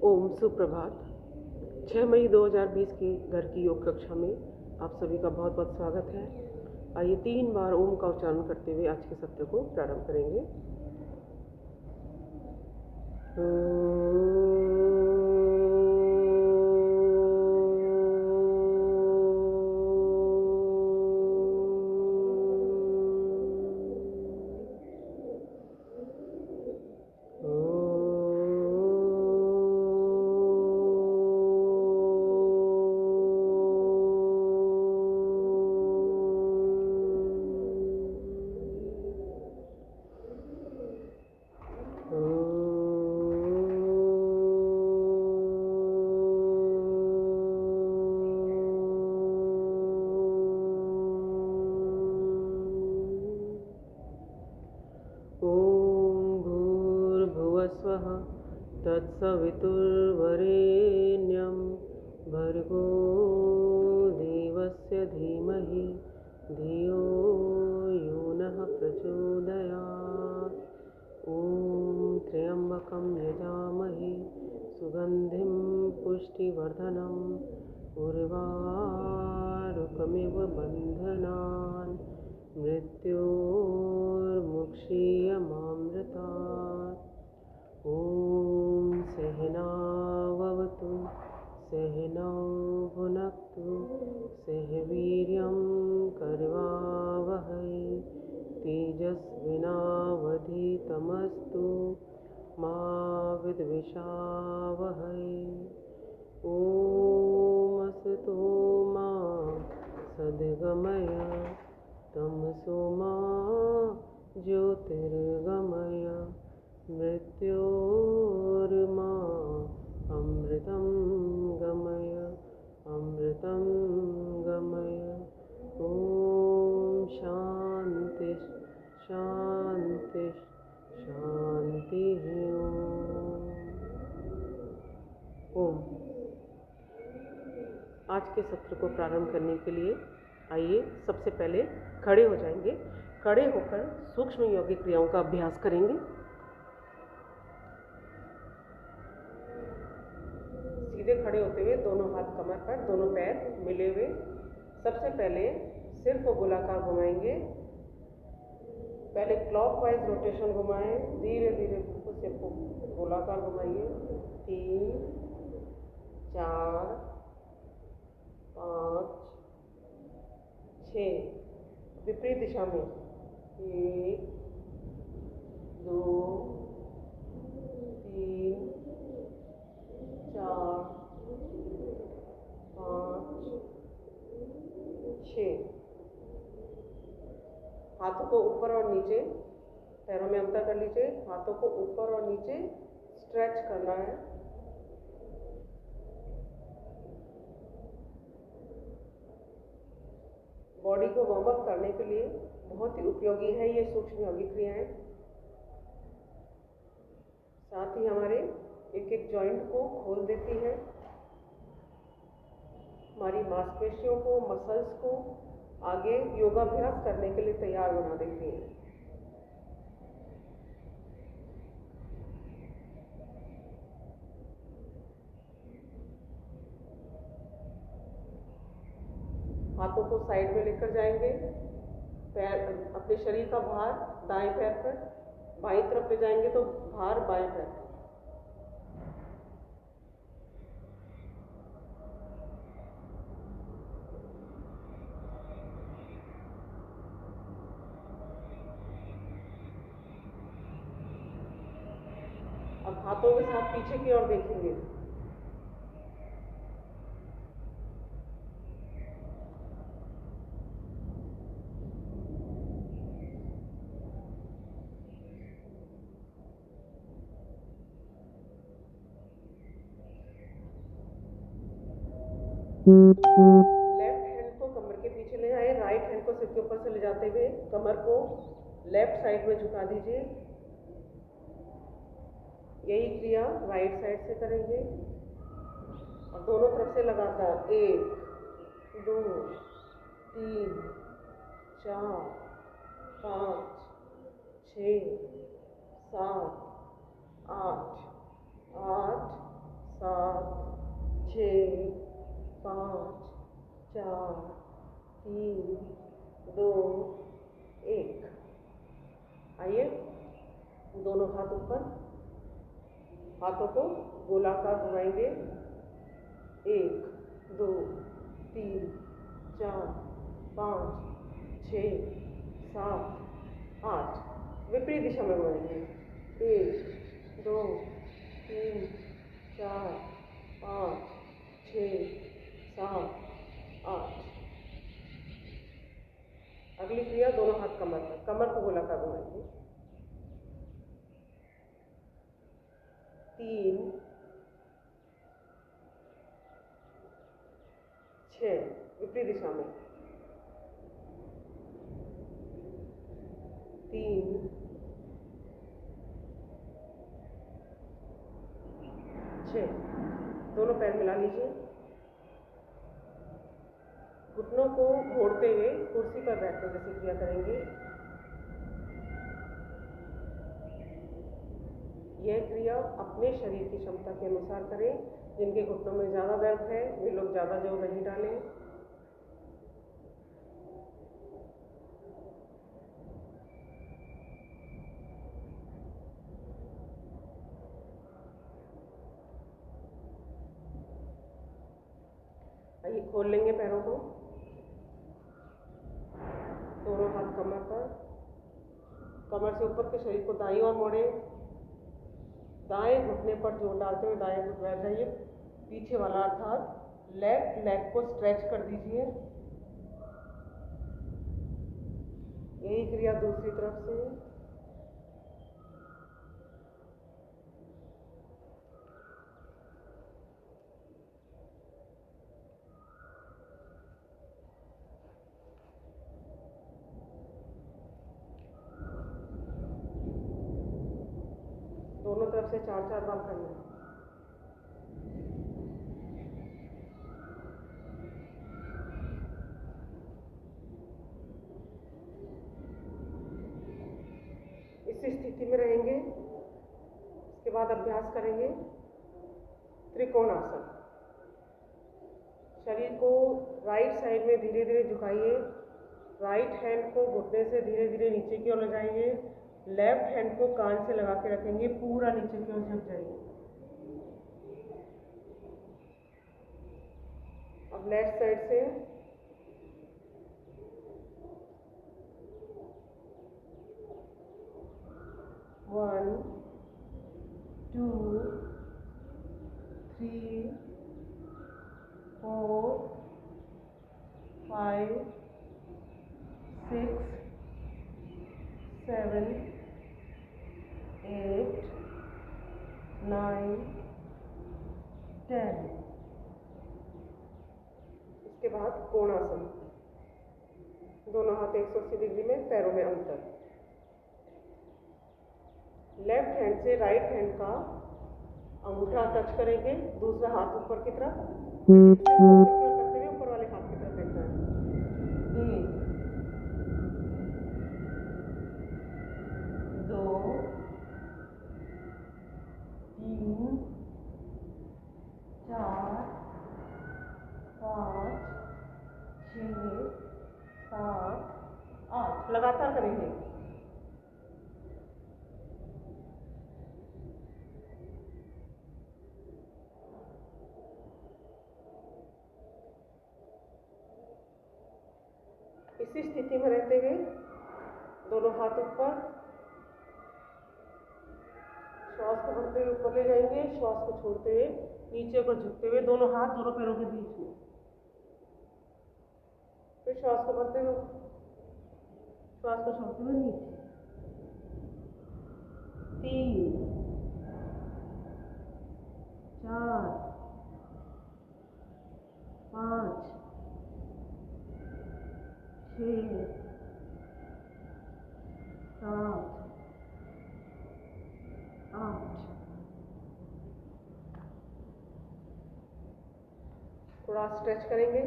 ओम सुप्रभात। 6 मई 2020 की घर की योग कक्षा में आप सभी का बहुत बहुत स्वागत है। आइए 3 बार ओम का उच्चारण करते हुए आज के सत्र को प्रारंभ करेंगे। तत्सवितुर्वरेण्यं भर्गो देवस्य धीमहि धियो यो नः प्रचोदयात्। ॐ त्र्यम्बकं यजामहे सुगन्धिं पुष्टिवर्धनम् उर्वारुकमिव बन्धनान् मृत्योर्मुक्षीयमामृतात्। ॐ सहनाववतु सहनौ भुनक्तु सह वीर्यं करवावहै तेजस्विनावधीतमस्तु मा विद्विषावहै। ॐ असतो मा सद्गमय तमसो मा ज्योतिर्गमय मृत्योर्मा अमृतं गमय अमृतं गमय। ॐ शान्ति शान्ति शान्तिः। ओम। आज के सत्र को प्रारंभ करने के लिए आइए सबसे पहले खड़े हो जाएंगे। खड़े होकर सूक्ष्म योगिक क्रियाओं का अभ्यास करेंगे। सीधे खड़े होते हुए दोनों हाथ कमर पर, दोनों पैर मिले हुए। सबसे पहले सिर को गोलाकार घुमाएंगे। पहले क्लॉकवाइज रोटेशन घुमाएं, धीरे धीरे सिर को गोलाकार घुमाइए। 3 4 5 6। विपरीत दिशा में 1 2 3 4 5 6। हाथों को ऊपर और नीचे, पैरों में अंतर कर लीजिए। हाथों को ऊपर और नीचे स्ट्रेच करना है। बॉडी को वार्म अप करने के लिए बहुत ही उपयोगी है ये सूक्ष्म योगिक क्रियाएं। साथ ही हमारे एक एक जॉइंट को खोल देती है, हमारी मांसपेशियों को, मसल्स को आगे योगाभ्यास करने के लिए तैयार बना देती है। हाथों को साइड में लेकर जाएंगे। पैर, अपने शरीर का भार दाएं पैर पर, बाईं तरफ ले जाएंगे तो भार बाएं पैर पर। अब हाथों के साथ पीछे की ओर देखेंगे। लेफ्ट हैंड को कमर के पीछे ले आए, राइट हैंड को सिर के ऊपर से ले जाते हुए कमर को लेफ्ट साइड में झुका दीजिए। यही क्रिया राइट साइड से करेंगे और दोनों तरफ से लगातार 1 2 3 4 5 6 7 8 8 4 3 2 1। आइए, दोनों हाथ ऊपर, हाथों को गोलाकार घुमाएंगे। 1 2 3 4 5 6 7 8। विपरीत दिशा में घुमाएंगे। 1 2 3 4 5 6 7 8। अगली क्रिया दोनों हाथ कमर पर, कमर को गोलाकार घुमाएंगे। 3 6 विपरीत दिशा में। 3 6। दोनों पैर मिला लीजिए। घुटनों को मोड़ते हुए कुर्सी पर बैठने जैसी क्रिया करेंगे। यह क्रिया अपने शरीर की क्षमता के अनुसार करें। जिनके घुटनों में ज़्यादा दर्द है वे लोग ज़्यादा जोर नहीं डालें। आइए, खोल लेंगे पैरों को। दोनों हाथ कमर पर, कमर से ऊपर के शरीर को दाईं ओर मोड़ें। दाएं घुटने पर जोर डालते हुए दाएं घुट बैठ जाइए। पीछे वाला अर्थात लेफ्ट लेग को स्ट्रेच कर दीजिए। यही क्रिया दूसरी तरफ से। दोनों तरफ से 4-4 बार करना है। इसी स्थिति में रहेंगे। इसके बाद अभ्यास करेंगे त्रिकोणासन। शरीर को राइट साइड में धीरे धीरे झुकाइए। राइट हैंड को घुटने से धीरे धीरे नीचे की ओर ले जाइए। लेफ्ट हैंड को कान से लगा के रखेंगे, पूरा नीचे की ओर झुक जाइए। अब लेफ्ट साइड से वन 2 3 4 5 6 7 8 9 10। इसके बाद कोणासन। दोनों हाथ 180 डिग्री में, पैरों में अंतर। लेफ्ट हैंड से राइट हैंड का अंगूठा टच करेंगे। दूसरा हाथ ऊपर की तरफ करते हुए ऊपर वाले हाथ की तरफ देखना है। 1 2 3 4 5 6 7 8। लगातार करेंगे। इसी स्थिति में रहते हुए दोनों हाथ ऊपर, श्वास को भरते हुए ऊपर ले जाएंगे। श्वास को छोड़ते हुए नीचे पर झुकते हुए दोनों हाथ दोनों पैरों के बीच में। फिर श्वास को भरते हुए, श्वास को छोड़ते हुए नीचे। 3 4 5 6 7 8। थोड़ा स्ट्रेच करेंगे।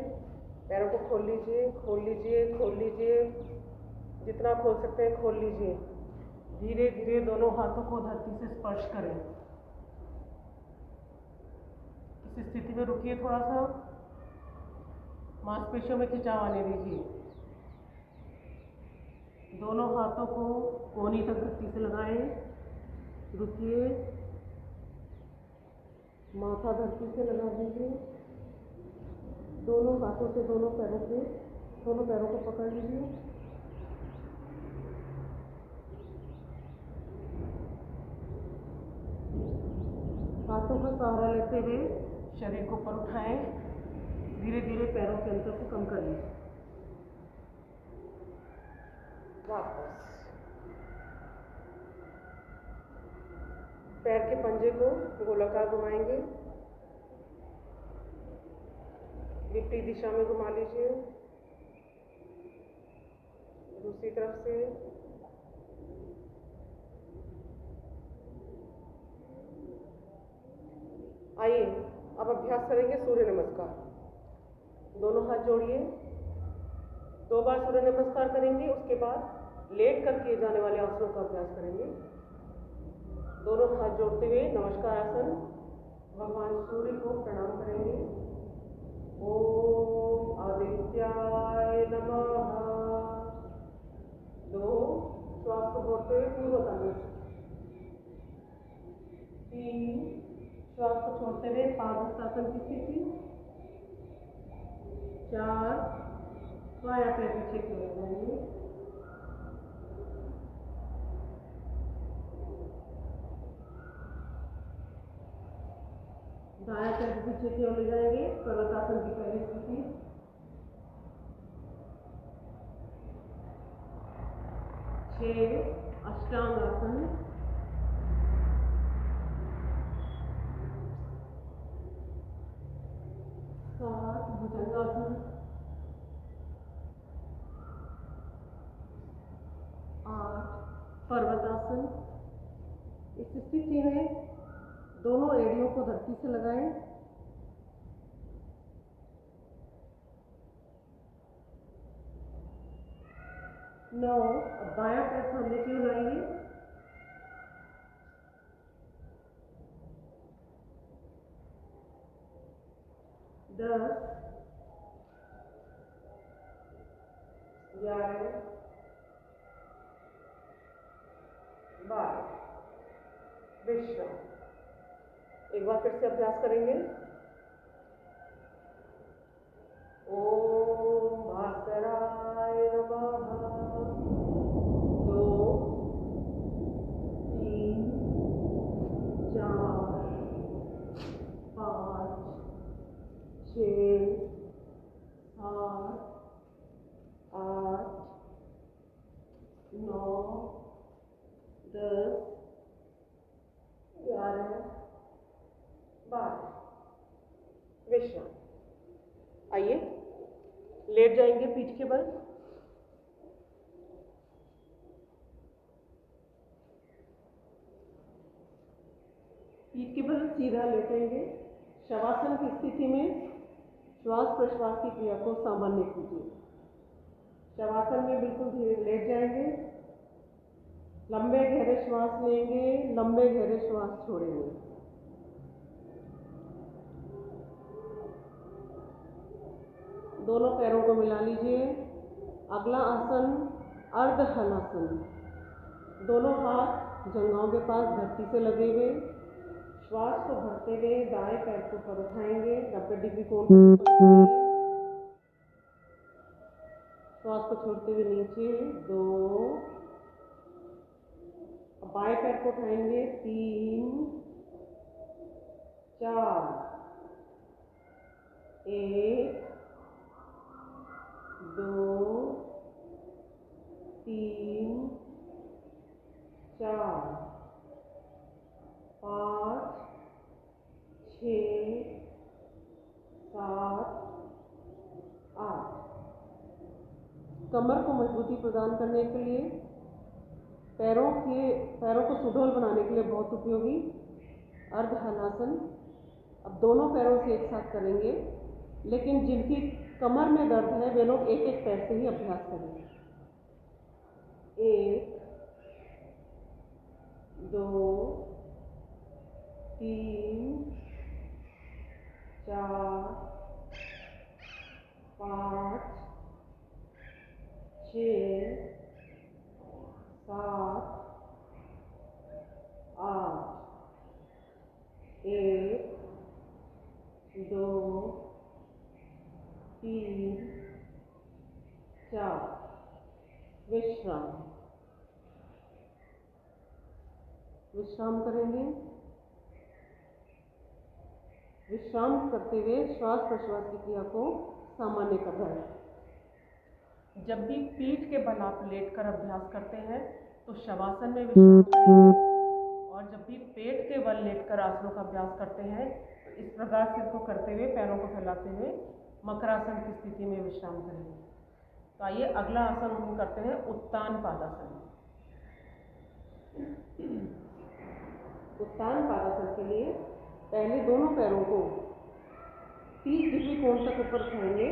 पैरों को खोल लीजिए, खोल लीजिए, खोल लीजिए। जितना खोल सकते हैं खोल लीजिए। धीरे धीरे दोनों हाथों को धरती से स्पर्श करें। इस स्थिति में रुकिए थोड़ा सा। मांसपेशियों में खिंचाव आने दीजिए। दोनों हाथों को कोहनी तक गति से लगाएं। रुकिए, माथा धरती से लगा दीजिए। दोनों हाथों से दोनों पैरों को पकड़ लीजिए। हाथों का सहारा लेते हुए शरीर को ऊपर उठाएं। धीरे धीरे पैरों के अंतर को कम कर लीजिए। वापस पैर के पंजे को गोलाकार घुमाएंगे। विपरीत दिशा में घुमा लीजिए। दूसरी तरफ से आइए अब अभ्यास करेंगे सूर्य नमस्कार। दोनों हाथ जोड़िए। 2 बार सूर्य नमस्कार करेंगे। उसके बाद लेट कर किए जाने वाले आसनों का अभ्यास करेंगे। दोनों हाथ जोड़ते हुए नमस्कार आसन भगवान सूर्य को प्रणाम करेंगे। ओम आदित्याय नमः। 2 श्वास को छोड़ते हुए पूर्वोत्तान। 3 श्वास को छोड़ते हुए पादहस्तासन की स्थिति। 4 बायां पैर पीछे की ओर जाएंगे। 5 दायां पैर पीछे की ओर ले जाएंगे। पर्वतासन की पहली स्थिति। 6 अष्टांग आसन। 7 भुजंगासन। 8 पर्वतासन। इस स्थिति में दोनों एड़ियों को धरती से लगाएं। 9 बायां पैर सामने की ओर लाइए। 10 11 12 विश्राम। एक बार फिर से अभ्यास करेंगे। ओम भास्कराय नमः। 2 3 4 5 6 7 8 9 10 11 12 विश्राम। आइए लेट जाएंगे पीठ के बल। पीठ के बल सीधा लेटेंगे। शवासन की स्थिति में श्वास प्रश्वास की क्रिया को सामान्य कीजिए। शवासन में बिल्कुल धीरे लेट जाएंगे। लंबे गहरे श्वास लेंगे, लंबे गहरे श्वास छोड़ेंगे। दोनों पैरों को मिला लीजिए। अगला आसन अर्ध हलासन। दोनों हाथ जंघाओं के पास धरती से लगे हुए। श्वास को भरते हुए दाएं पैर को ऊपर उठाएंगे। 90 डिग्री कोण से श्वास को छोड़ते हुए नीचे। 2 बाएं पैर को उठाएंगे। 3 4 1 2 3 4 5 6 7 8। कमर को मजबूती प्रदान करने के लिए पैरों को सुडौल बनाने के लिए बहुत उपयोगी अर्ध हलासन। अब दोनों पैरों से एक साथ करेंगे, लेकिन जिनकी कमर में दर्द है वे लोग एक एक पैर से ही अभ्यास करेंगे। 1 2 3 4 5 विश्राम करेंगे। विश्राम करते हुए श्वास प्रश्वास की क्रिया को सामान्य कर रहे हैं। जब भी पीठ के बल आप लेटकर अभ्यास करते हैं तो शवासन में विश्राम करेंगे, और जब भी पेट के बल लेटकर आसनों का अभ्यास करते हैं तो इस प्रकार सिर को करते हुए पैरों को फैलाते हुए मकरासन की स्थिति में विश्राम करेंगे। तो आइए अगला आसन हम करते हैं उत्तान पादासन। उत्तान पादासन के लिए पहले दोनों पैरों को 30 डिग्री कोण तक ऊपर उठाएंगे।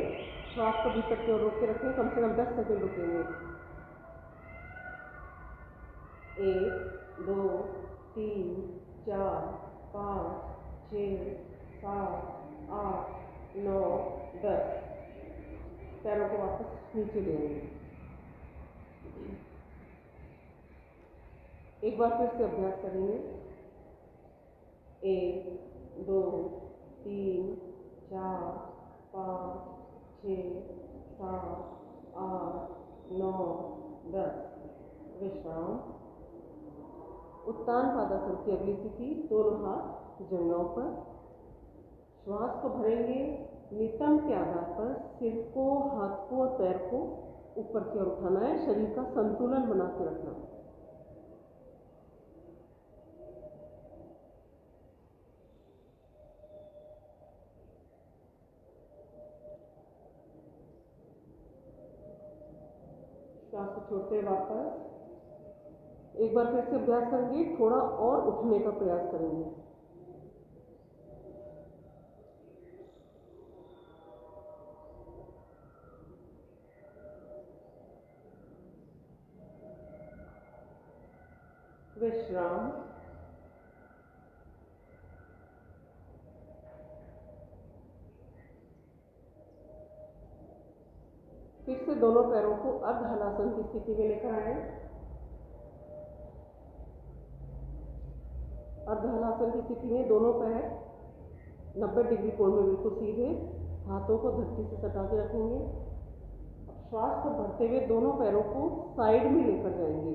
श्वास को भीतर की ओर रोक के रखें, कम से कम 10 सेकंड रुकेंगे। 1 2 3 4 5 6 7 8 9 10। पैरों को वापस नीचे ले आएंगे। एक बार फिर से अभ्यास करेंगे। 1 2 3 4 5 6 7 8 9 10। विश्राम। उत्तान पादासन की अगली स्थिति, दोनों हाथ जंघों पर। श्वास को भरेंगे। नितंब के आधार पर सिर को, हाथ को और पैर को ऊपर की ओर उठाना है। शरीर का संतुलन बना के रखना है। श्वास को छोड़ते वापस एक बार फिर से अभ्यास करेंगे। थोड़ा और उठने का प्रयास करेंगे। विश्राम। फिर से दोनों पैरों को अर्ध हलासन की स्थिति में लेकर आए। अर्ध हलासन की स्थिति में दोनों पैर 90 डिग्री कोण में बिल्कुल सीधे, हाथों को धरती से सटा के रखेंगे। श्वास को भरते हुए दोनों पैरों को साइड में लेकर जाएंगे।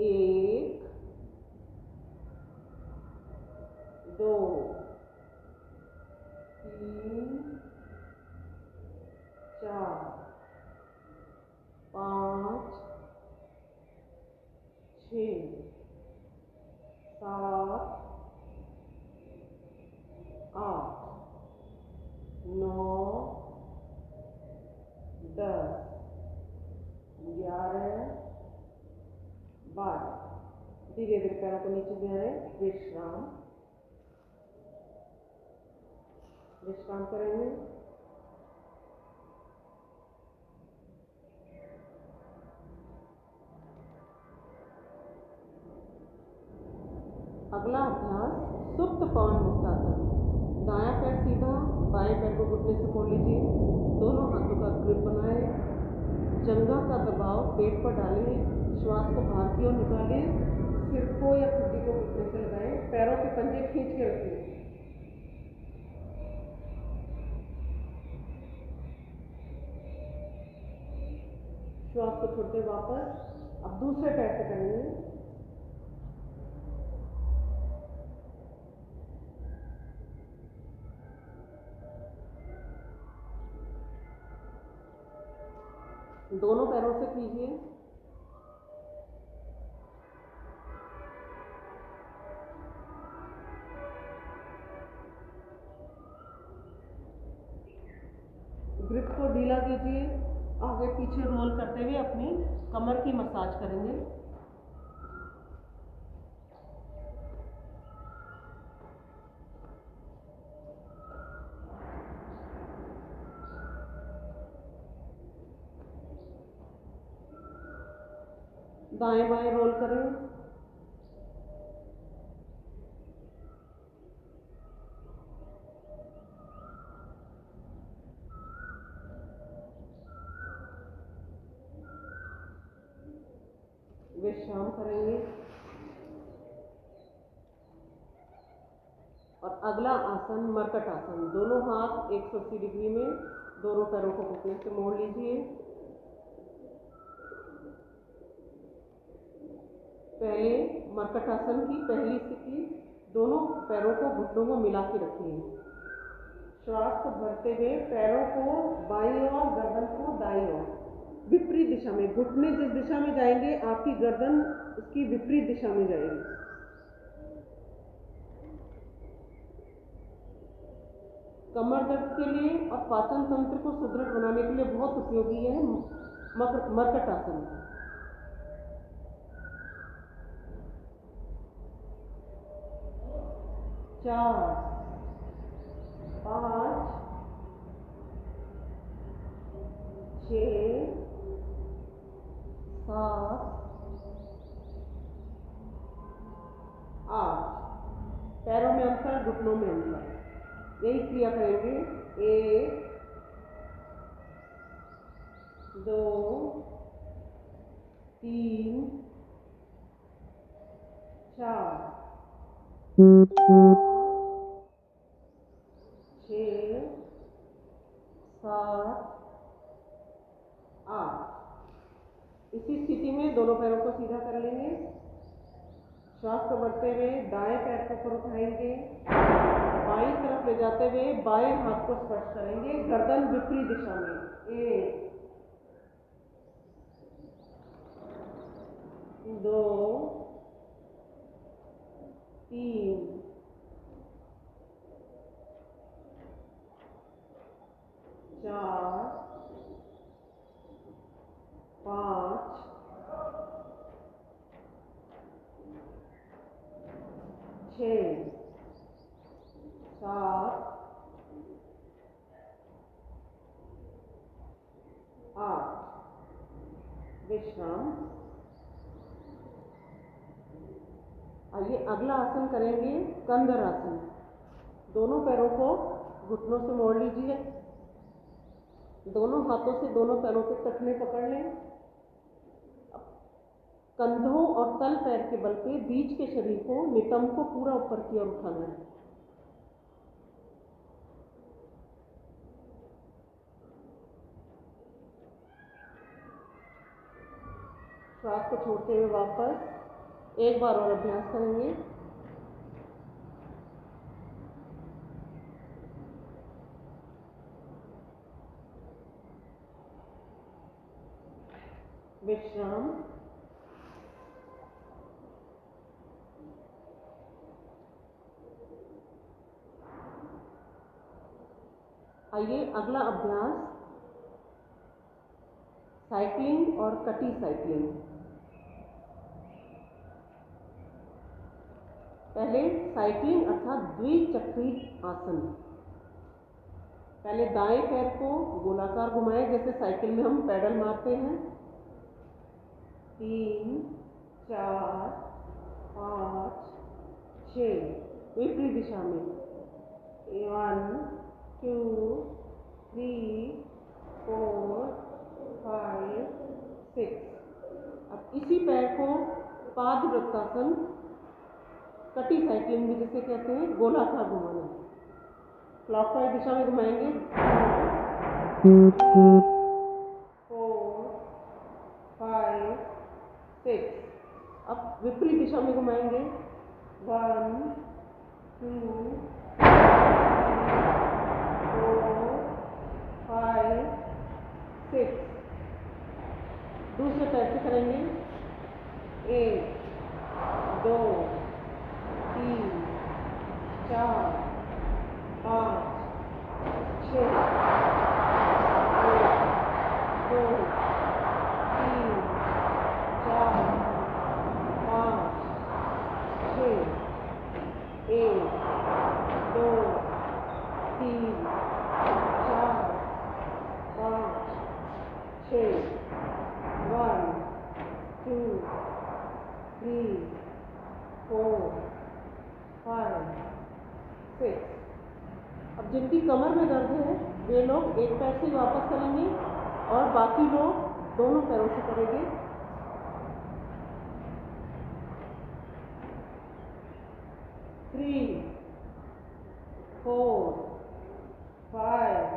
1 2 3 4 5 6 7 8 9 10 11 12। धीरे धीरे पैरों को नीचे ले आए। विश्राम। विश्राम करेंगे। अगला अभ्यास सुप्त पवन मुक्तासन। दायां पैर सीधा, बाएं पैर को घुटने से मोड़ लीजिए। दोनों हाथों का ग्रिप बनाएं। जंघा का दबाव पेट पर डालें। श्वास को बाहर की ओर निकालें। सिर को या खुड्डी को घुटने से लगाएं। पैरों के पंजे खींच के रखें। श्वास को छोड़ते वापस अब दूसरे पैर से करेंगे। दोनों पैरों से कीजिए। ग्रिप को ढीला कीजिए। आगे पीछे रोल करते हुए अपनी कमर की मसाज करेंगे। दाएं बाएं रोल करें। विश्राम करेंगे। और अगला आसन मरकट आसन। दोनों हाथ 180 डिग्री में, दोनों पैरों को घुटने से मोड़ लीजिए। पहले मर्कटासन की पहली स्थिति, दोनों पैरों को घुटनों को मिला के रखिए। श्वास को भरते हुए पैरों को बाईं ओर, गर्दन को दाईं ओर, विपरीत दिशा में। घुटने जिस दिशा में जाएंगे आपकी गर्दन उसकी विपरीत दिशा में जाएगी। कमर दर्द के लिए और पाचन तंत्र को सुदृढ़ बनाने के लिए बहुत उपयोगी है मर्कटासन। 4, 5, 6, 7, 8। पैरों में अंतर, घुटनों में अंतर, यही क्रिया करेंगे। 1, 2, 3, 4, 6, 7, 8। इसी स्थिति में दोनों पैरों को सीधा कर लेंगे। श्वास को बढ़ते हुए दाएं पैर को ऊपर उठाएंगे, बाईं तरफ ले जाते हुए बाएं हाथ को स्पर्श करेंगे, गर्दन विपरीत दिशा में। 1, 2, 3, 4, 5, 6, 7, 8। विश्राम। आइए अगला आसन करेंगे, कंदर आसन। दोनों पैरों को घुटनों से मोड़ लीजिए, दोनों हाथों से दोनों पैरों के टखने पकड़ लें। कंधों और तल पैर के बल पे बीच के शरीर को, नितंब को पूरा ऊपर की ओर उठाना है। श्वास को छोड़ते हुए वापस एक बार और अभ्यास करेंगे। विश्राम। आइए अगला अभ्यास, साइक्लिंग और कटी साइक्लिंग। पहले साइक्लिंग अर्थात द्विचक्री आसन। पहले दाएं पैर को गोलाकार घुमाएं, जैसे साइकिल में हम पैडल मारते हैं। 3, 4, 5, 6, विपरीत दिशा में। 1, 2, 3, 4, 5, 6। अब इसी पैर को पाद वृत्तासन, कटी साइक्लिंग भी जिसे कहते हैं, गोलाकार घुमाना। क्लॉकवाइज दिशा में घुमाएंगे। 4, 5, 6। अब विपरीत दिशा में घुमाएंगे। 1, 2, 4, 5, 6। दूसरे पैर से करेंगे। 1, 2, 3, 4, 5, 6, 1, 2, 3, 4, 5, 6, 1, 2, 3, 4, 5, 6, 1, 2, 3, 4, 5, 6। अब जिनकी कमर में दर्द है वे लोग एक पैर से वापस करेंगे और बाकी लोग दोनों पैरों से करेंगे। 3, 4, 5,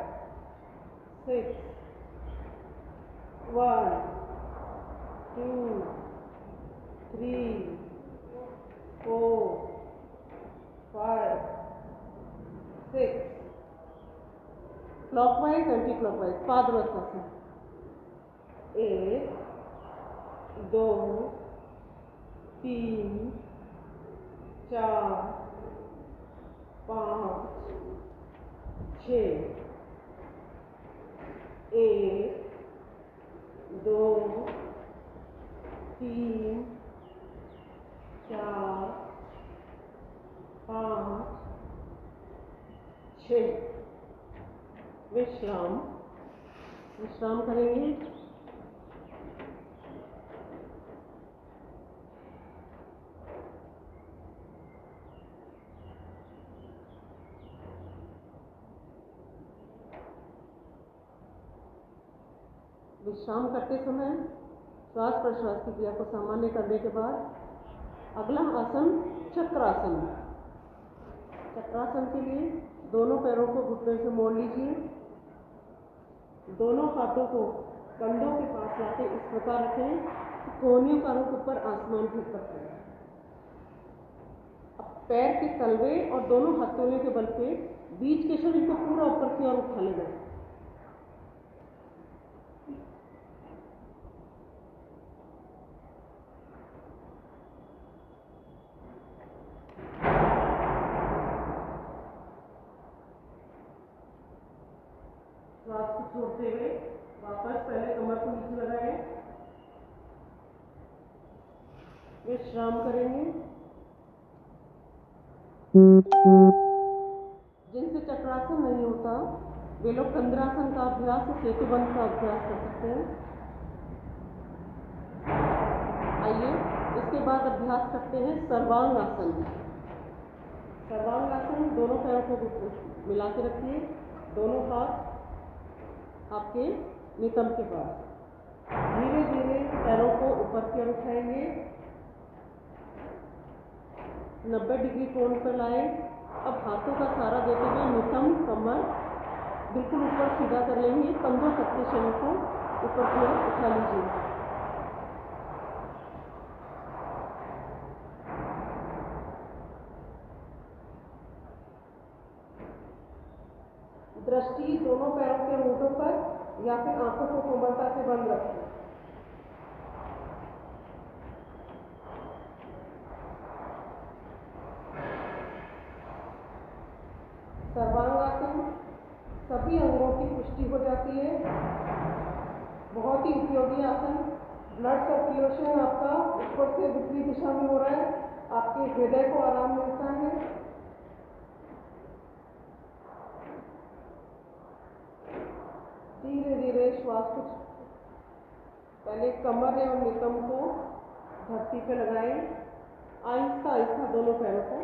6, 1, 2, 3, 6 क्लॉकवाइज एंटी क्लॉकवाइज पादवस्तासन 1 2 3 4 5 6 1 2 3 4 5 6 विश्राम करेंगे। विश्राम करते समय श्वास प्रश्वास की क्रिया को सामान्य करने के बाद अगला आसन चक्रासन। चक्रासन के लिए दोनों पैरों को घुटने से मोड़ लीजिए, दोनों हाथों को कंधों के पास लाके इस प्रकार रखें कि कोहनियों का रुख ऊपर आसमान के ऊपर है। अब पैर के तलवे और दोनों हथेलियों के बल पे बीच के शरीर को पूरा ऊपर की ओर उठा लेना है। श्वास को छोड़ते हुए वापस पहले कमर को नीचे लगाएं, विश्राम करेंगे। जिनसे चक्रासन नहीं होता वे लोग कंद्रासन का अभ्यास और सेतुबंध का अभ्यास कर सकते हैं। आइए इसके बाद अभ्यास करते हैं सर्वांग आसन। सर्वांग आसन दोनों पैरों को मिला के रखिए, दोनों हाथ आपके नितंब के पास। धीरे धीरे पैरों को ऊपर की ओर उठाएंगे, 90 डिग्री कोण पर लाए। अब हाथों का सहारा देते हुए नितंब कमर बिल्कुल ऊपर सीधा कर लेंगे, कंधों तक के शरीर को ऊपर की ओर उठा लीजिए। दृष्टि दोनों पैरों के होठों पर या फिर आंखों को कोमलता से बंद रखें। सर्वांगासन सभी अंगों की पुष्टि हो जाती है, बहुत ही उपयोगी आसन। ब्लड सर्कुलेशन आपका ऊपर से विपरीत दिशा में हो रहा है, आपके हृदय को आराम मिलता है। धीरे धीरे श्वास को पहले कमर और नितंब को धरती पे लगाएं, आहिस्ता आहिस्ता दोनों पैरों को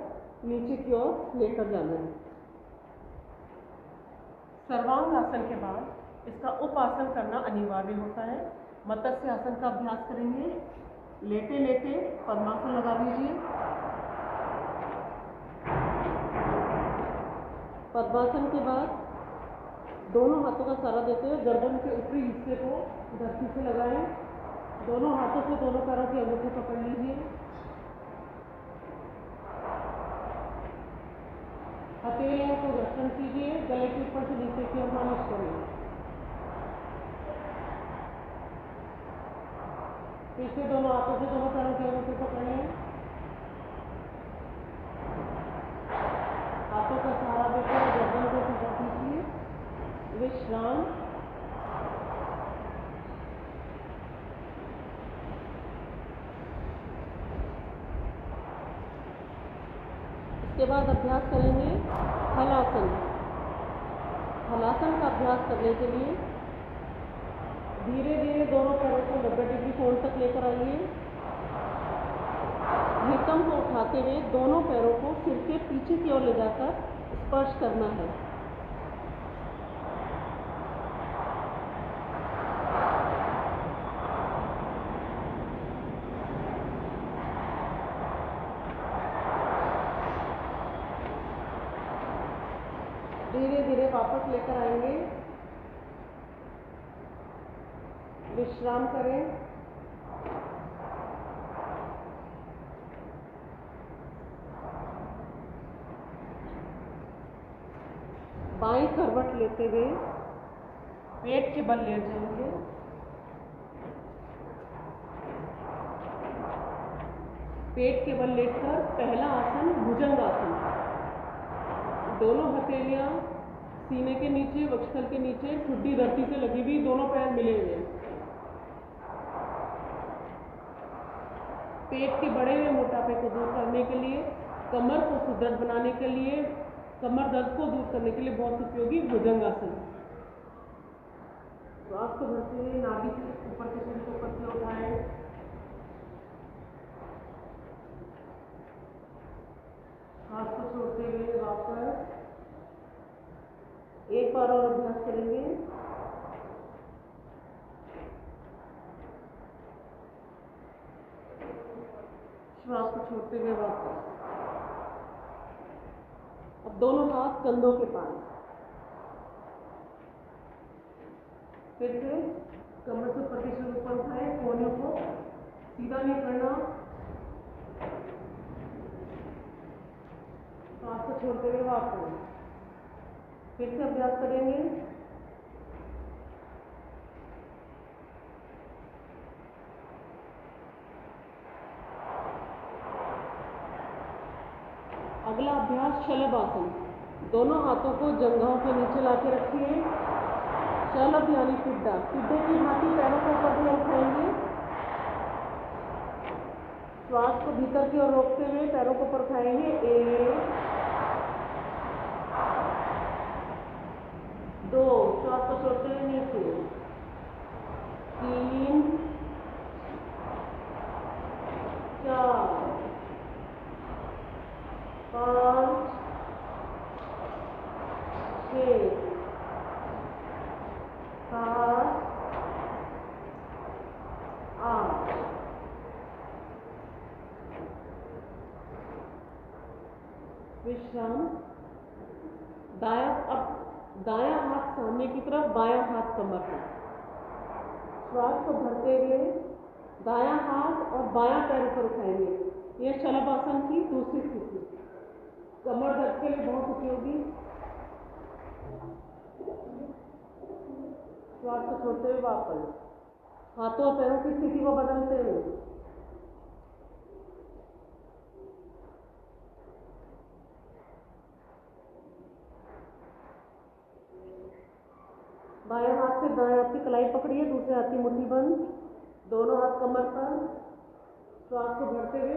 नीचे की ओर लेकर जाना है। सर्वांग आसन के बाद इसका उपासन करना अनिवार्य होता है। मत्स्य आसन का अभ्यास करेंगे। लेटे लेटे पद्मासन लगा लीजिए। पद्मासन के बाद दोनों हाथों का सहारा देते हुए गर्दन के ऊपरी हिस्से को धरती से लगाएं। दोनों हाथों से दोनों पैरों की अंगूठे पकड़ लीजिए। हथेलियों को घर्षण कीजिए, गले के ऊपर से नीचे की ओर मालिश करें। फिर से दोनों हाथों से दोनों पैरों की अंगूठे पकड़ लें। हाथों का सहारा देकर गर्दन को सीधा कीजिए। विश्राम। इसके बाद अभ्यास करेंगे हलासन। हलासन का अभ्यास करने के लिए धीरे धीरे दोनों पैरों को 90 डिग्री कोण तक लेकर आइए। नितंब को उठाते हुए दोनों पैरों को सिर के पीछे की ओर ले जाकर स्पर्श करना है। धीरे धीरे वापस लेकर आएंगे। विश्राम करें। बाईं करवट लेते हुए पेट के बल लेट जाएंगे। पेट के बल लेटकर पहला आसन भुजंग आसन। दोनों हथेलियां सीने के नीचे, वक्षस्थल के नीचे, ठुड्डी धरती से लगी हुई, दोनों पैर मिले हुए। पेट के बढ़े हुए मोटापे को दूर करने के लिए, कमर को सुदृढ़ बनाने के लिए, कमर दर्द को दूर करने के लिए बहुत उपयोगी भुजंगासन। श्वास को भरते हुए नाभि से ऊपर के शरीर को ऊपर से उठाएं। हाथ को छोड़ते हुए वापस एक बार और अभ्यास करेंगे। श्वास को छोड़ते हुए वापस। अब दोनों हाथ कंधों के पास। फिर से कमर से ऊपर के शरीर ऊपर उठाएं, कोहनियों को सीधा नहीं करना। श्वास को छोड़ते हुए वापस। फिर से अभ्यास करेंगे। अगला अभ्यास शलभ आसन। दोनों हाथों को जंघाओं के नीचे लाके रखिए। शलभ यानी पिड्डा। पिड्डे की भांति पैरों को ऊपर की ओर उठाएंगे। श्वास को भीतर की ओर रोकते हुए पैरों को ऊपर उठाएंगे। 1 2, श्वास को छोड़ते हुए नीचे। 3 4 5 6 7 8। विश्राम। दायां हाथ सामने की तरफ, बायां हाथ कमर पर। श्वास को भरते हुए दायां हाथ और बायां पैर ऊपर उठाएंगे। यह शलभ आसन की दूसरी स्थिति। कमर दर्द के लिए बहुत उपयोगी। श्वास को छोड़ते हुए वापस। हाथों और पैरों की स्थिति को बदलते हुए। बाएं हाथ से दाएं हाथ की कलाई पकड़िए, दूसरे हाथ की मुट्ठी बंद, दोनों हाथ कमर पर। श्वास को भरते हुए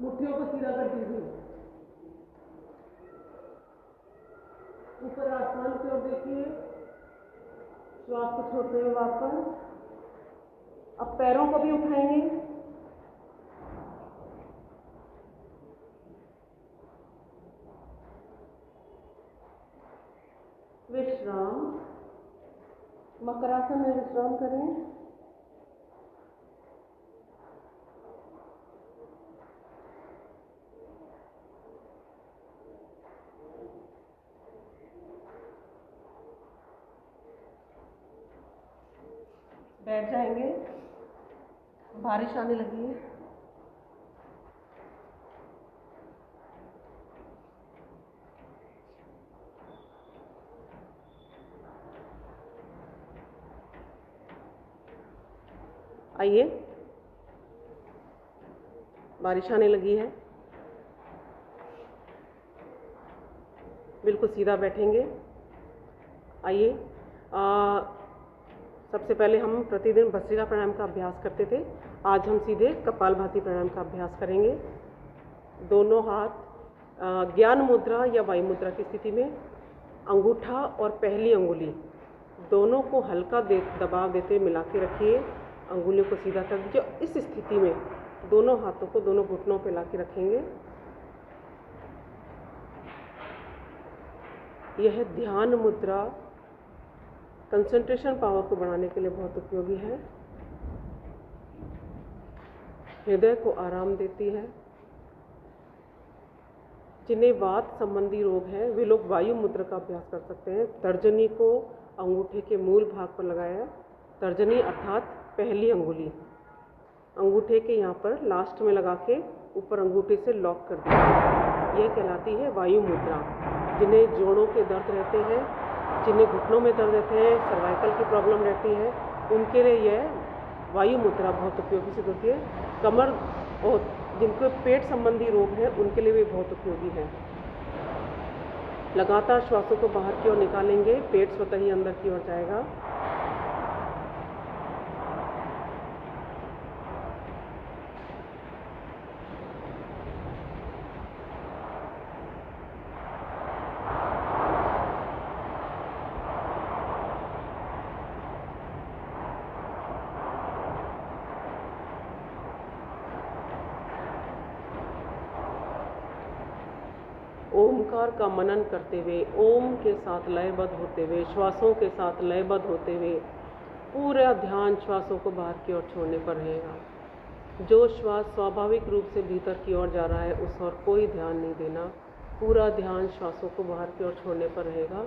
मुट्ठियों को सीधा कर दीजिए। ऊपर आसमान की ओर देखिए। श्वास को छोड़ते हुए वापस। अब पैरों को भी उठाएंगे। विश्राम। मकरासन में विश्राम करें। बैठ जाएंगे। बारिश आने लगी है। आइए, बारिश आने लगी है। बिल्कुल सीधा बैठेंगे। आइए, सबसे पहले हम प्रतिदिन भस्त्रिका प्राणायाम का अभ्यास करते थे। आज हम सीधे कपालभाति प्राणायाम का अभ्यास करेंगे। दोनों हाथ ज्ञान मुद्रा या वायु मुद्रा की स्थिति में, अंगूठा और पहली अंगुली दोनों को हल्का दबाव देते मिला के रखिए। अंगुलियों को सीधा कर दीजिए। इस स्थिति में दोनों हाथों को दोनों घुटनों पे ला के रखेंगे। यह ध्यान मुद्रा कंसंट्रेशन पावर को बढ़ाने के लिए बहुत उपयोगी है। हृदय को आराम देती है। जिन्हें वात संबंधी रोग है वे लोग वायु मुद्रा का अभ्यास कर सकते हैं। तर्जनी को अंगूठे के मूल भाग पर लगाया। तर्जनी अर्थात पहली अंगुली अंगूठे के यहाँ पर लास्ट में लगा के ऊपर अंगूठे से लॉक कर दिया। यह कहलाती है वायु मुद्रा। जिन्हें जोड़ों के दर्द रहते हैं, जिन्हें घुटनों में दर्द रहते हैं, सर्वाइकल की प्रॉब्लम रहती है, उनके लिए यह वायु मुद्रा बहुत उपयोगी सिद्ध होती है। कमर और जिनको पेट संबंधी रोग है उनके लिए भी बहुत उपयोगी है। लगातार श्वासों को बाहर की ओर निकालेंगे, पेट स्वतः ही अंदर की ओर जाएगा। ओमकार का मनन करते हुए, ओम के साथ लयबद्ध होते हुए, श्वासों के साथ लयबद्ध होते हुए पूरा ध्यान श्वासों को बाहर की ओर छोड़ने पर रहेगा। जो श्वास स्वाभाविक रूप से भीतर की ओर जा रहा है उस और कोई ध्यान नहीं देना, पूरा ध्यान श्वासों को बाहर की ओर छोड़ने पर रहेगा।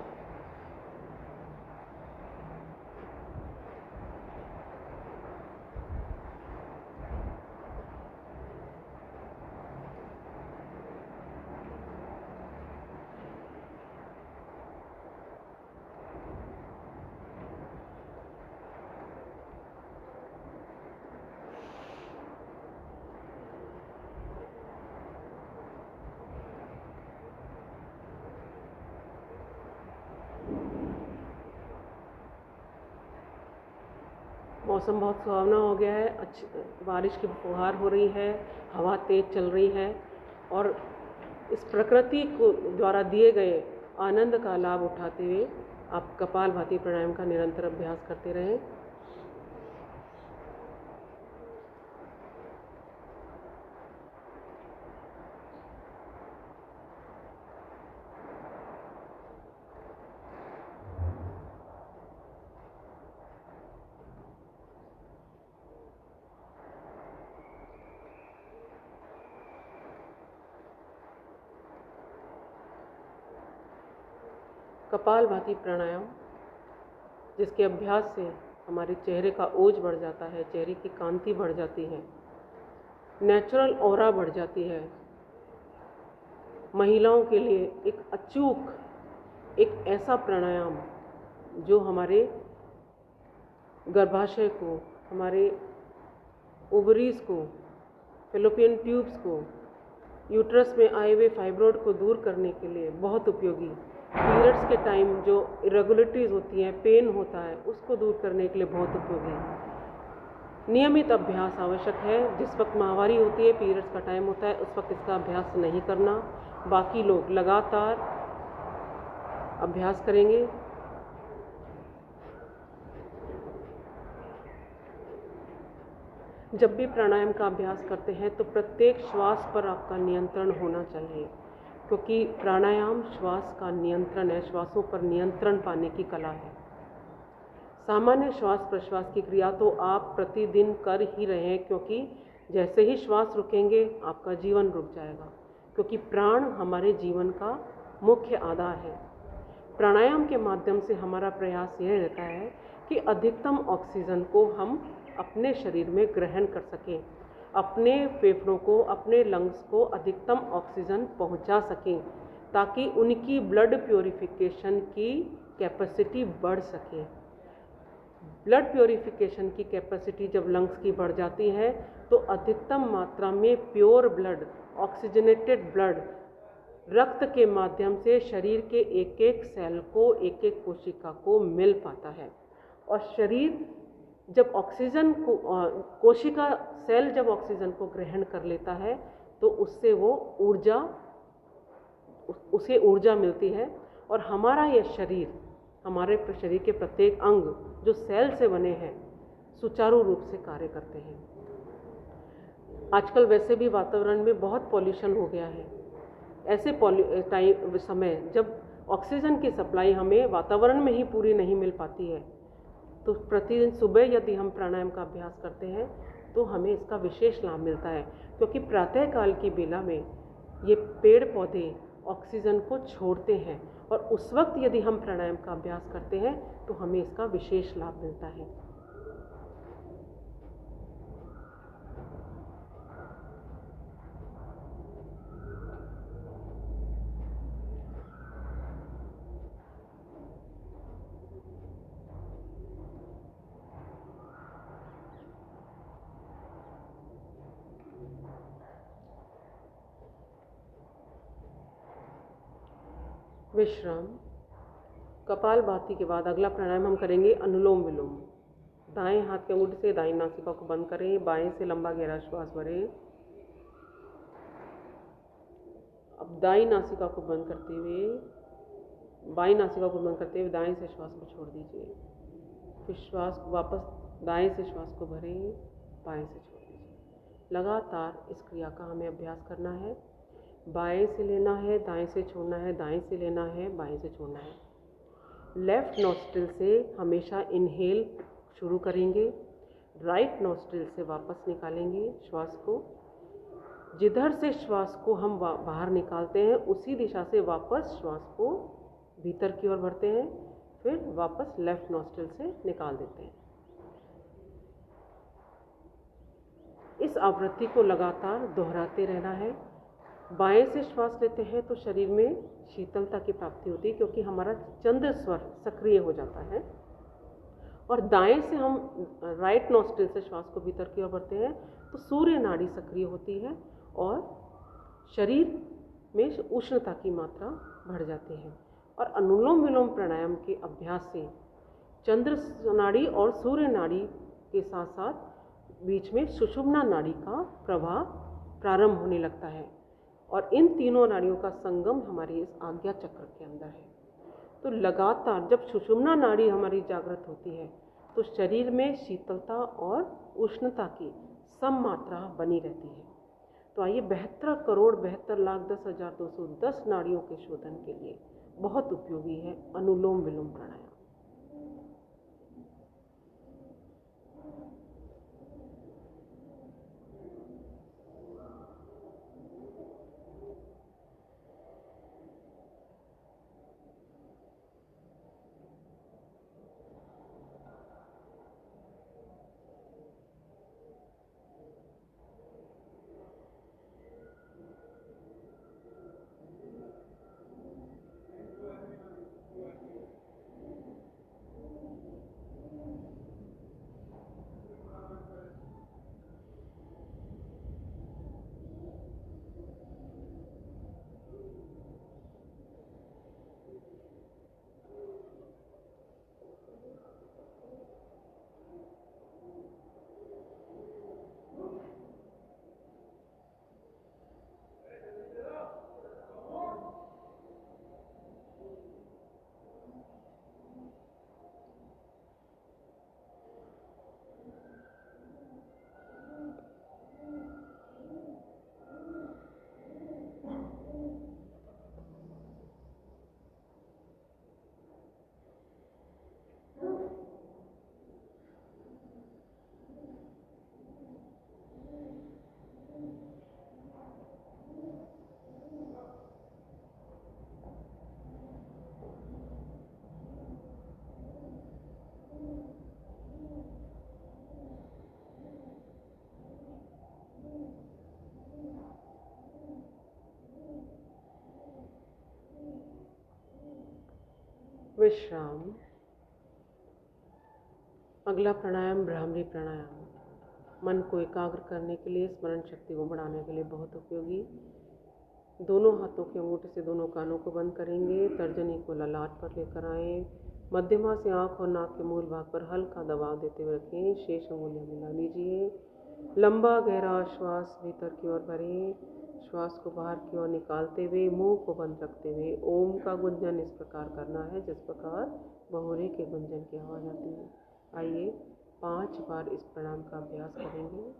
मौसम बहुत सुहावना हो गया है, अच्छी बारिश की फुहार हो रही है, हवा तेज चल रही है और इस प्रकृति को द्वारा दिए गए आनंद का लाभ उठाते हुए आप कपालभाति प्राणायाम का निरंतर अभ्यास करते रहें। कपालभाति प्राणायाम जिसके अभ्यास से हमारे चेहरे का ओज बढ़ जाता है, चेहरे की कांति बढ़ जाती है, नेचुरल ऑरा बढ़ जाती है। महिलाओं के लिए एक अचूक, एक ऐसा प्राणायाम जो हमारे गर्भाशय को, हमारे ओवरीज को, फैलोपियन ट्यूब्स को, यूट्रस में आए हुए फाइब्रॉइड को दूर करने के लिए बहुत उपयोगी, पीरियड्स के टाइम जो इरेगुलरिटीज़ होती हैं, पेन होता है, उसको दूर करने के लिए बहुत उपयोगी। नियमित अभ्यास आवश्यक है। जिस वक्त माहवारी होती है, पीरियड्स का टाइम होता है, उस वक्त इसका अभ्यास नहीं करना। बाकी लोग लगातार अभ्यास करेंगे। जब भी प्राणायाम का अभ्यास करते हैं तो प्रत्येक श्वास पर आपका नियंत्रण होना चाहिए, क्योंकि प्राणायाम श्वास का नियंत्रण है, श्वासों पर नियंत्रण पाने की कला है। सामान्य श्वास प्रश्वास की क्रिया तो आप प्रतिदिन कर ही रहे हैं, क्योंकि जैसे ही श्वास रुकेंगे आपका जीवन रुक जाएगा, क्योंकि प्राण हमारे जीवन का मुख्य आधार है। प्राणायाम के माध्यम से हमारा प्रयास यह रहता है कि अधिकतम ऑक्सीजन को हम अपने शरीर में ग्रहण कर सकें, अपने फेफड़ों को, अपने लंग्स को अधिकतम ऑक्सीजन पहुंचा सकें, ताकि उनकी ब्लड प्योरिफिकेशन की कैपेसिटी बढ़ सके। ब्लड प्योरिफिकेशन की कैपेसिटी जब लंग्स की बढ़ जाती है तो अधिकतम मात्रा में प्योर ब्लड, ऑक्सीजनेटेड ब्लड रक्त के माध्यम से शरीर के एक एक सेल को, एक एक कोशिका को मिल पाता है। और शरीर जब ऑक्सीजन को, कोशिका सेल जब ऑक्सीजन को ग्रहण कर लेता है तो उससे वो ऊर्जा, उसे ऊर्जा मिलती है और हमारा यह शरीर, हमारे शरीर के प्रत्येक अंग जो सेल से बने हैं सुचारू रूप से कार्य करते हैं। आजकल वैसे भी वातावरण में बहुत पॉल्यूशन हो गया है। ऐसे समय जब ऑक्सीजन की सप्लाई हमें वातावरण में ही पूरी नहीं मिल पाती है, तो प्रतिदिन सुबह यदि हम प्राणायाम का अभ्यास करते हैं तो हमें इसका विशेष लाभ मिलता है, क्योंकि प्रातःकाल की बेला में ये पेड़ पौधे ऑक्सीजन को छोड़ते हैं और उस वक्त यदि हम प्राणायाम का अभ्यास करते हैं तो हमें इसका विशेष लाभ मिलता है। विश्राम। कपालभाति के बाद अगला प्राणायाम हम करेंगे अनुलोम विलोम। दाएं हाथ के अंगूठे से दाईं नासिका को बंद करें, बाएं से लंबा गहरा श्वास भरें। अब दाईं नासिका को बंद करते हुए, बाईं नासिका को बंद करते हुए दाएं से श्वास को छोड़ दीजिए। फिर श्वास को वापस दाएं से श्वास को भरें, बाएं से छोड़ दीजिए। लगातार इस क्रिया का हमें अभ्यास करना है। बाएं से लेना है, दाएं से छोड़ना है, दाएं से लेना है, बाएं से छोड़ना है। लेफ्ट नॉस्ट्रिल से हमेशा इनहेल शुरू करेंगे, राइट नॉस्ट्रिल से वापस निकालेंगे श्वास को। जिधर से श्वास को हम बाहर निकालते हैं उसी दिशा से वापस श्वास को भीतर की ओर भरते हैं, फिर वापस लेफ्ट नॉस्ट्रिल से निकाल देते हैं। इस आवृत्ति को लगातार दोहराते रहना है। बाएं से श्वास लेते हैं तो शरीर में शीतलता की प्राप्ति होती है, क्योंकि हमारा चंद्र स्वर सक्रिय हो जाता है। और दाएं से हम राइट नॉस्ट्रिल से श्वास को भीतर की ओर भरते हैं तो सूर्य नाड़ी सक्रिय होती है और शरीर में उष्णता की मात्रा बढ़ जाती है। और अनुलोम विलोम प्राणायाम के अभ्यास से चंद्र नाड़ी और सूर्य नाड़ी के साथ साथ बीच में सुषुम्ना नाड़ी का प्रवाह प्रारंभ होने लगता है, और इन तीनों नाड़ियों का संगम हमारे इस आज्ञा चक्र के अंदर है। तो लगातार जब सुषुम्ना नाड़ी हमारी जागृत होती है तो शरीर में शीतलता और उष्णता की सम मात्रा बनी रहती है। तो आइए 72,72,10,210 नाड़ियों के शोधन के लिए बहुत उपयोगी है अनुलोम विलोम प्राणायाम। विश्राम। अगला प्राणायाम भ्रामरी प्राणायाम। मन को एकाग्र करने के लिए, स्मरण शक्ति को बढ़ाने के लिए बहुत उपयोगी। दोनों हाथों के अंगूठे से दोनों कानों को बंद करेंगे, तर्जनी को ललाट पर लेकर आएं, मध्यमा से आँख और नाक के मूल भाग पर हल्का दबाव देते हुए रखें, शेष अंगुलियां मिला लीजिए। लंबा गहरा श्वास भीतर की ओर भरें, श्वास को बाहर की ओर निकालते हुए मुंह को बंद रखते हुए ओम का गुंजन इस प्रकार करना है जिस प्रकार बहुरे के गुंजन की आवाज़ आती है। आइए 5 बार इस प्राणायाम का अभ्यास करेंगे।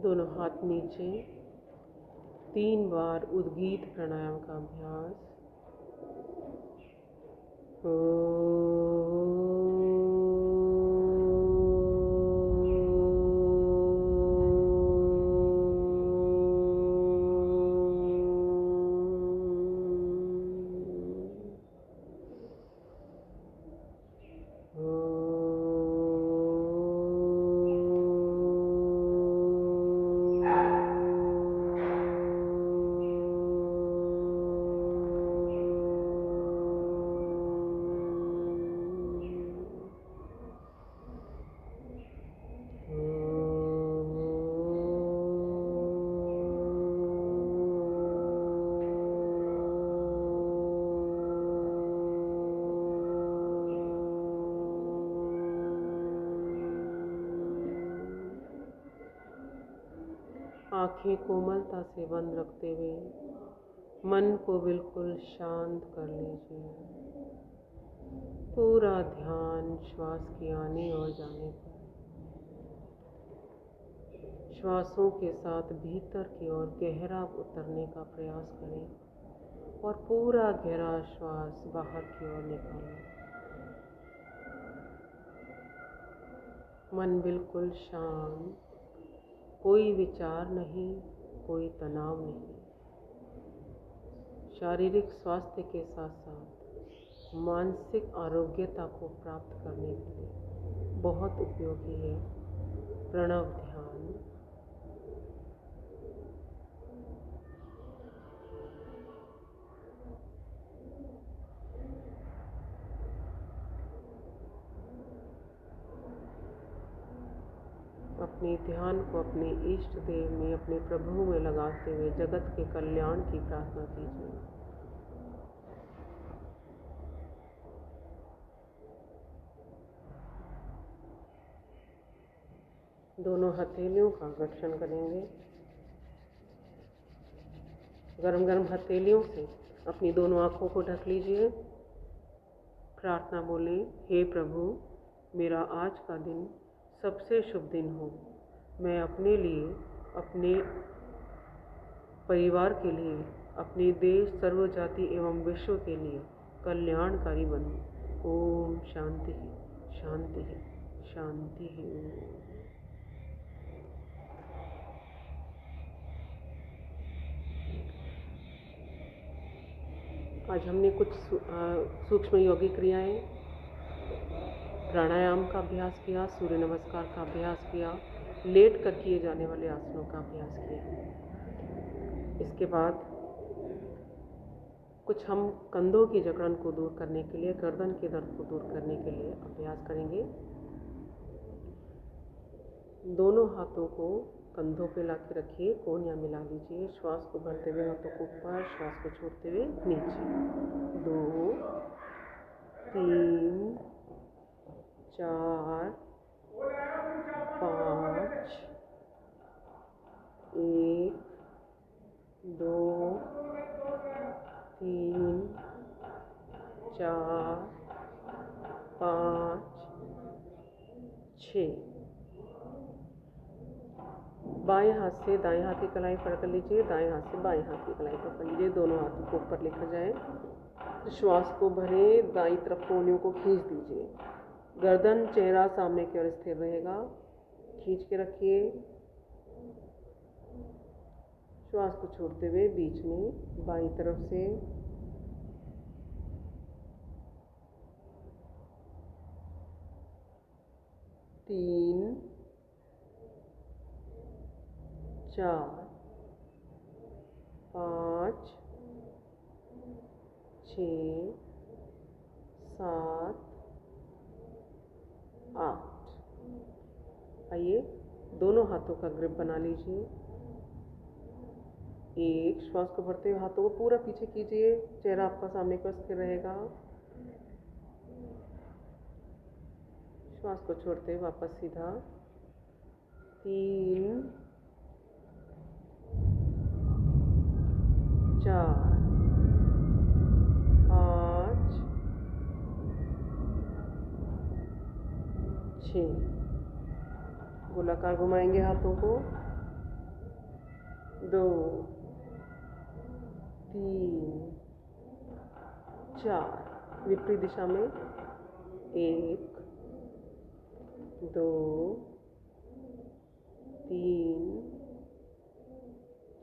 दोनों हाथ नीचे, 3 बार उद्गीत प्राणायाम का अभ्यास। आँखें कोमलता से बंद रखते हुए मन को बिल्कुल शांत कर लीजिए। पूरा ध्यान श्वास के आने और जाने पर। श्वासों के साथ भीतर की ओर गहरा उतरने का प्रयास करें और पूरा गहरा श्वास बाहर की ओर निकालें। मन बिल्कुल शांत, कोई विचार नहीं, कोई तनाव नहीं। शारीरिक स्वास्थ्य के साथ साथ मानसिक आरोग्यता को प्राप्त करने के लिए बहुत उपयोगी है प्रणव ध्यान। अपने ध्यान को अपने इष्ट देव में, अपने प्रभु में लगाते हुए जगत के कल्याण की प्रार्थना कीजिए। दोनों हथेलियों का घर्षण करेंगे। गरम गरम हथेलियों से अपनी दोनों आँखों को ढक लीजिए। प्रार्थना बोलें, हे प्रभु, मेरा आज का दिन सबसे शुभ दिन हो। मैं अपने लिए, अपने परिवार के लिए, अपने देश, सर्व जाति एवं विश्व के लिए कल्याणकारी बनूं। ओम शांति शांति शांति। आज हमने कुछ सूक्ष्म योगिक क्रियाएं, प्राणायाम का अभ्यास किया, सूर्य नमस्कार का अभ्यास किया, लेट कर किए जाने वाले आसनों का अभ्यास किया। इसके बाद कुछ हम कंधों की जकड़न को दूर करने के लिए, गर्दन के दर्द को दूर करने के लिए अभ्यास करेंगे। दोनों हाथों को कंधों पे ला के रखिए, कोहनियाँ मिला लीजिए। श्वास को भरते हुए हाथों को ऊपर, श्वास को छोड़ते हुए नीचे। 2 3 4 5 1 2 3 4 5 6। बाएं हाथ से दाएं हाथ की कलाई पकड़ लीजिए, दाएं हाथ से बाएं हाथ की कलाई पकड़ लीजिए। दोनों हाथों को ऊपर लेकर जाएं। श्वास को भरें, दाईं तरफ कोहनियों को खींच दीजिए। गर्दन, चेहरा सामने की ओर स्थिर रहेगा। खींच के रखिए। श्वास को छोड़ते हुए बीच में बाईं तरफ से 3 4 5 6 7 8। आइए दोनों हाथों का ग्रिप बना लीजिए। एक, श्वास को भरते हुए हाथों को पूरा पीछे कीजिए, चेहरा आपका सामने को स्थिर रहेगा। श्वास को छोड़ते हुए वापस सीधा। 3 4 5 6। गोलाकार घुमाएंगे हाथों को। 2 3 4, विपरीत दिशा में 1 2 3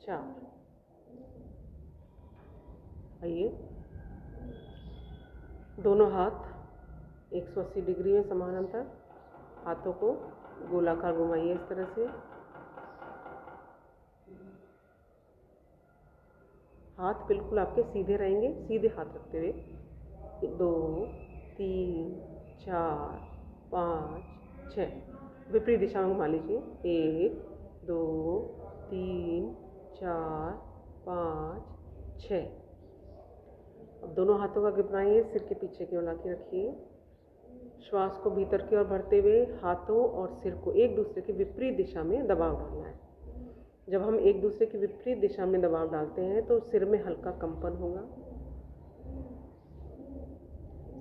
4। आइए, दोनों हाथ 180 डिग्री में समानांतर, हाथों को गोलाकार घुमाइए इस तरह से। हाथ बिल्कुल आपके सीधे रहेंगे, सीधे हाथ रखते हुए 2 3 4 5 6, विपरीत दिशा में घुमा लीजिए। 1 2 3 4 5 6। अब दोनों हाथों का ग्रिप बनाइए, सिर के पीछे की ओर लाके रखिए। श्वास को भीतर की ओर भरते हुए हाथों और सिर को एक दूसरे की विपरीत दिशा में दबाव डालना है। जब हम एक दूसरे की विपरीत दिशा में दबाव डालते हैं तो सिर में हल्का कंपन होगा।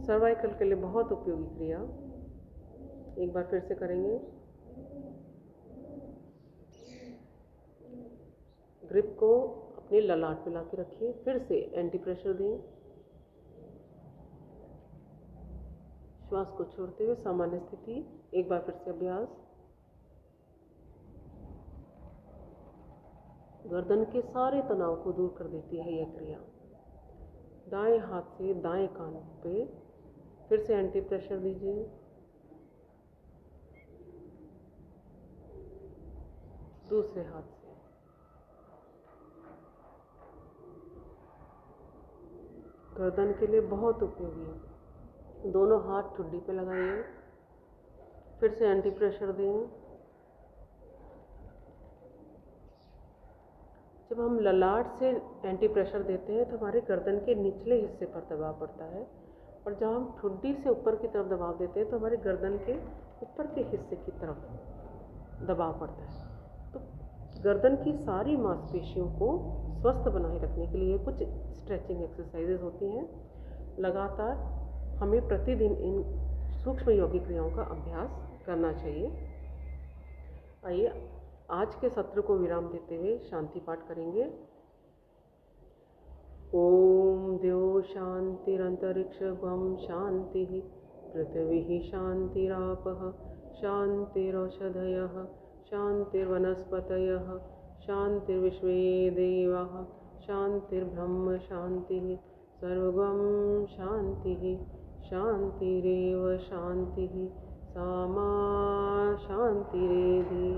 सर्वाइकल के लिए बहुत उपयोगी क्रिया। एक बार फिर से करेंगे। ग्रिप को अपने ललाट पे लाके रखिए, फिर से एंटी प्रेशर दें। श्वास को छोड़ते हुए सामान्य स्थिति। एक बार फिर से अभ्यास। गर्दन के सारे तनाव को दूर कर देती है यह क्रिया। दाएं हाथ से दाएं कान पे फिर से एंटी प्रेशर दीजिए। दूसरे हाथ से गर्दन के लिए बहुत उपयोगी है। दोनों हाथ ठुड्डी पे लगाइए, फिर से एंटी प्रेशर दें। जब हम ललाट से एंटी प्रेशर देते हैं तो हमारे गर्दन के निचले हिस्से पर दबाव पड़ता है, और जब हम ठुड्डी से ऊपर की तरफ दबाव देते हैं तो हमारे गर्दन के ऊपर के हिस्से की तरफ दबाव पड़ता है। तो गर्दन की सारी मांसपेशियों को स्वस्थ बनाए रखने के लिए कुछ स्ट्रेचिंग एक्सरसाइजेज होती हैं। लगातार हमें प्रतिदिन इन सूक्ष्म योगी क्रियाओं का अभ्यास करना चाहिए। आइए, आज के सत्र को विराम देते हुए शांति पाठ करेंगे। ओम द्यो शांतिरंतरिक्षं शांतिः, पृथ्वी शांतिरापः शांतिरौषधयः, शांतिर्वनस्पतयः, शांतिर्विश्वे देवाः, शांतिर्ब्रह्म शांतिः, सर्वं शांतिः शांतिरेव शांतिः, सामा शांतिरेधि।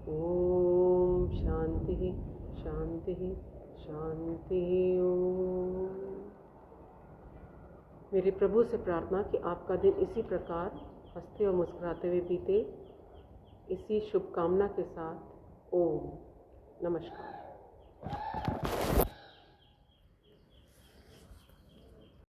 ओम शांति शांति शांति। ओम। मेरे प्रभु से प्रार्थना कि आपका दिन इसी प्रकार हंसते और मुस्कुराते हुए बीते, इसी शुभकामना के साथ। ओम नमस्कार।